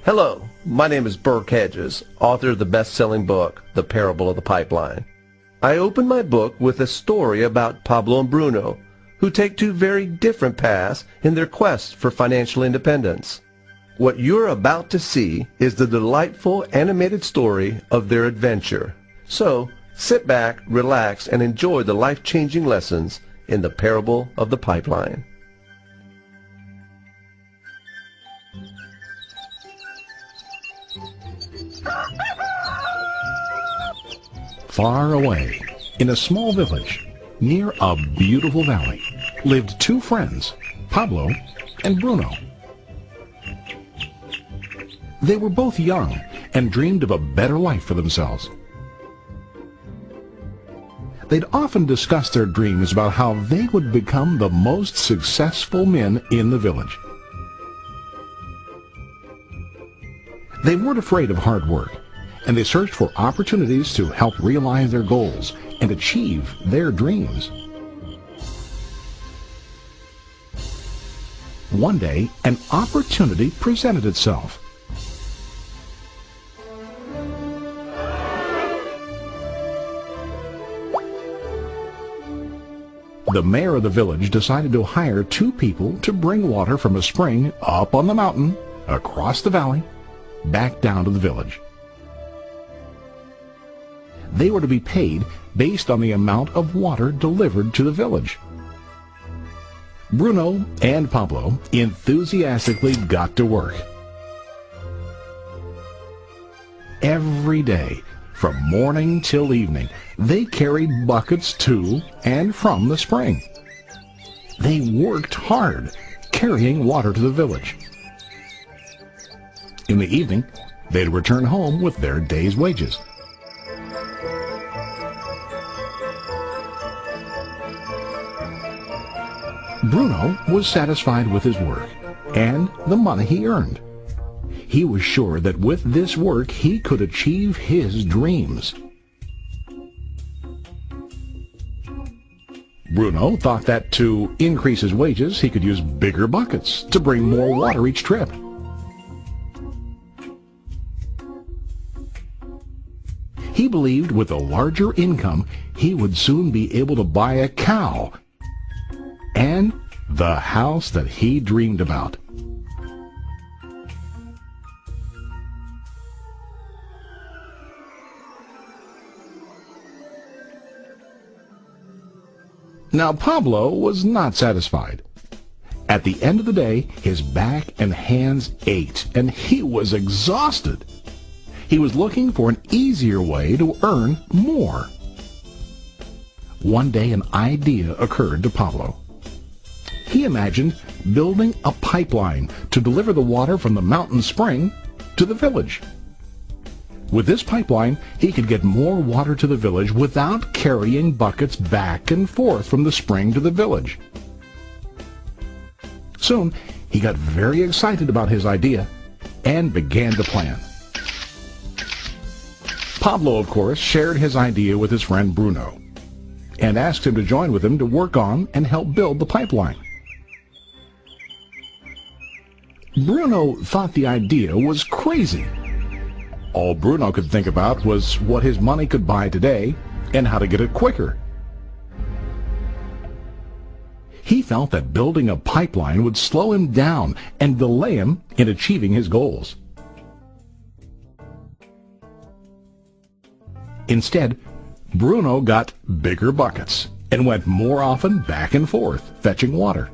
Hello, my name is Burke Hedges, author of the best-selling book, The Parable of the Pipeline. I open my book with a story about Pablo and Bruno, who take two very different paths in their quest for financial independence. What you're about to see is the delightful animated story of their adventure. So, sit back, relax, and enjoy the life-changing lessons in The Parable of the Pipeline. Far away, in a small village, near a beautiful valley, lived two friends, Pablo and Bruno. They were both young and dreamed of a better life for themselves. They'd often discussed their dreams about how they would become the most successful men in the village. They weren't afraid of hard work, and they searched for opportunities to help realize their goals and achieve their dreams. One day, an opportunity presented itself. The mayor of the village decided to hire two people to bring water from a spring up on the mountain, across the valley, back down to the village. They were to be paid based on the amount of water delivered to the village. Bruno and Pablo enthusiastically got to work. Every day, from morning till evening, they carried buckets to and from the spring. They worked hard, carrying water to the village. In the evening, they'd return home with their day's wages. Bruno was satisfied with his work and the money he earned. He was sure that with this work he could achieve his dreams. Bruno thought that to increase his wages he could use bigger buckets to bring more water each trip. He believed with a larger income he would soon be able to buy a cow and the house that he dreamed about. Now Pablo was not satisfied. At the end of the day, his back and hands ached, and he was exhausted. He was looking for an easier way to earn more. One day an idea occurred to Pablo. He imagined building a pipeline to deliver the water from the mountain spring to the village. With this pipeline, he could get more water to the village without carrying buckets back and forth from the spring to the village. Soon, he got very excited about his idea and began to plan. Pablo, of course, shared his idea with his friend Bruno and asked him to join with him to work on and help build the pipeline. Bruno thought the idea was crazy. All Bruno could think about was what his money could buy today and how to get it quicker. He felt that building a pipeline would slow him down and delay him in achieving his goals. Instead, Bruno got bigger buckets and went more often back and forth fetching water.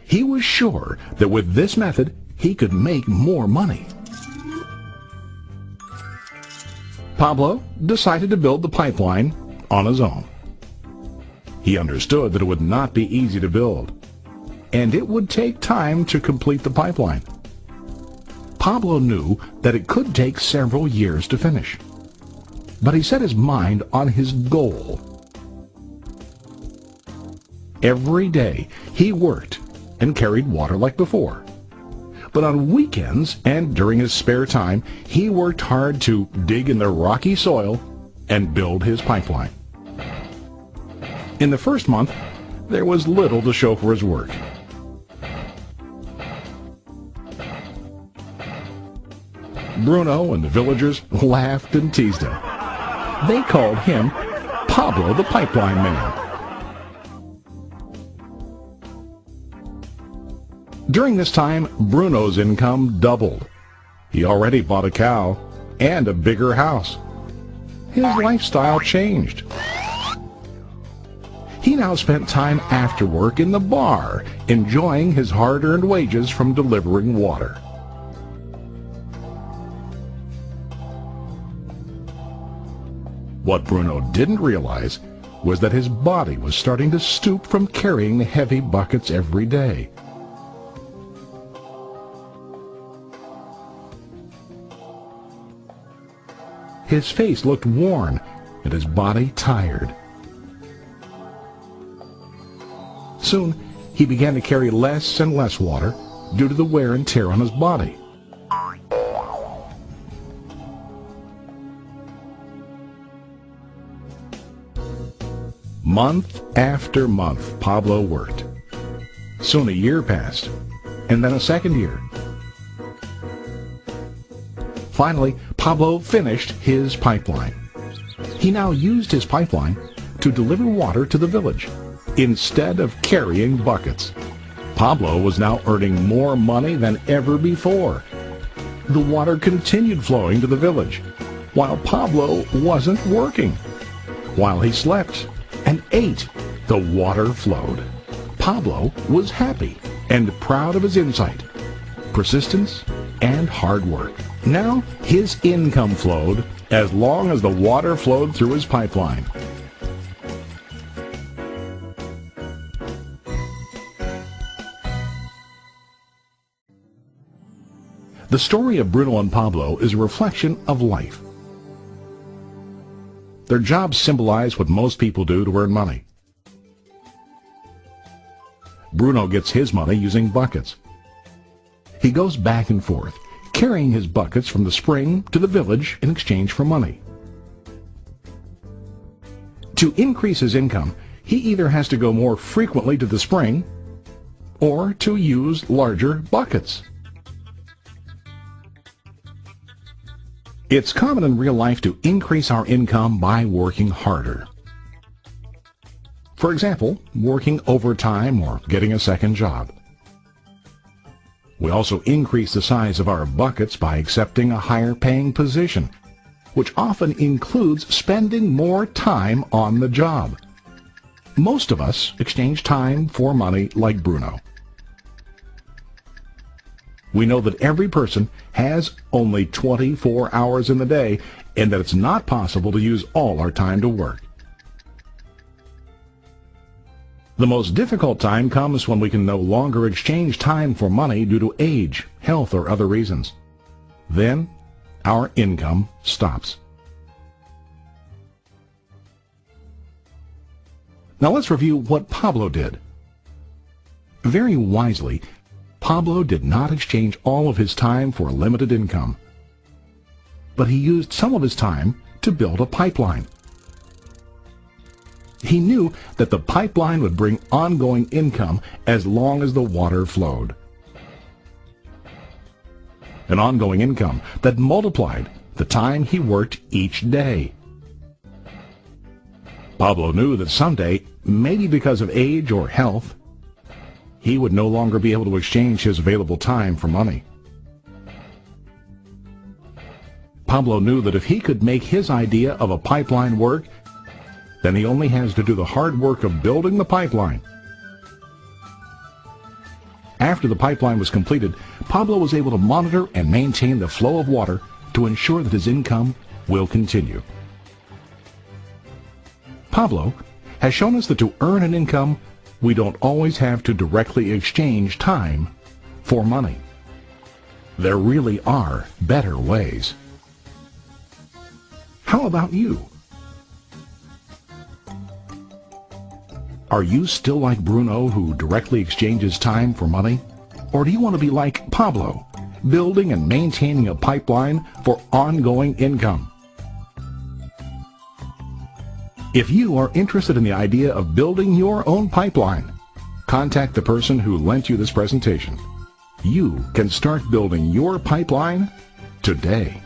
He was sure that with this method he could make more money. Pablo decided to build the pipeline on his own. He understood that it would not be easy to build, and it would take time to complete the pipeline. Pablo knew that it could take several years to finish, but he set his mind on his goal. Every day he worked and carried water like before. But on weekends and during his spare time, he worked hard to dig in the rocky soil and build his pipeline. In the first month, there was little to show for his work. Bruno and the villagers laughed and teased him. They called him Pablo the Pipeline Man. During this time, Bruno's income doubled. He already bought a cow and a bigger house. His lifestyle changed. He now spent time after work in the bar, enjoying his hard-earned wages from delivering water. What Bruno didn't realize was that his body was starting to stoop from carrying the heavy buckets every day. His face looked worn and his body tired. Soon, he began to carry less and less water due to the wear and tear on his body. Month after month, Pablo worked. Soon a year passed, and then a second year. Finally, Pablo finished his pipeline. He now used his pipeline to deliver water to the village instead of carrying buckets. Pablo was now earning more money than ever before. The water continued flowing to the village, while Pablo wasn't working. While he slept and ate, the water flowed. Pablo was happy and proud of his insight, persistence, and hard work. Now his income flowed as long as the water flowed through his pipeline. The story of Bruno and Pablo is a reflection of life. Their jobs symbolize what most people do to earn money. Bruno gets his money using buckets. He goes back and forth, carrying his buckets from the spring to the village in exchange for money. To increase his income, he either has to go more frequently to the spring or to use larger buckets. It's common in real life to increase our income by working harder. For example, working overtime or getting a second job. We also increase the size of our buckets by accepting a higher paying position, which often includes spending more time on the job. Most of us exchange time for money like Bruno. We know that every person has only 24 hours in the day and that it's not possible to use all our time to work. The most difficult time comes when we can no longer exchange time for money due to age, health, or other reasons. Then, our income stops. Now let's review what Pablo did. Very wisely, Pablo did not exchange all of his time for a limited income, but he used some of his time to build a pipeline. He knew that the pipeline would bring ongoing income as long as the water flowed. An ongoing income that multiplied the time he worked each day. Pablo knew that someday, maybe because of age or health, he would no longer be able to exchange his available time for money. Pablo knew that if he could make his idea of a pipeline work, then he only has to do the hard work of building the pipeline. After the pipeline was completed, Pablo was able to monitor and maintain the flow of water to ensure that his income will continue. Pablo has shown us that to earn an income, we don't always have to directly exchange time for money. There really are better ways. How about you? Are you still like Bruno, who directly exchanges time for money? Or do you want to be like Pablo, building and maintaining a pipeline for ongoing income? If you are interested in the idea of building your own pipeline, contact the person who lent you this presentation. You can start building your pipeline today.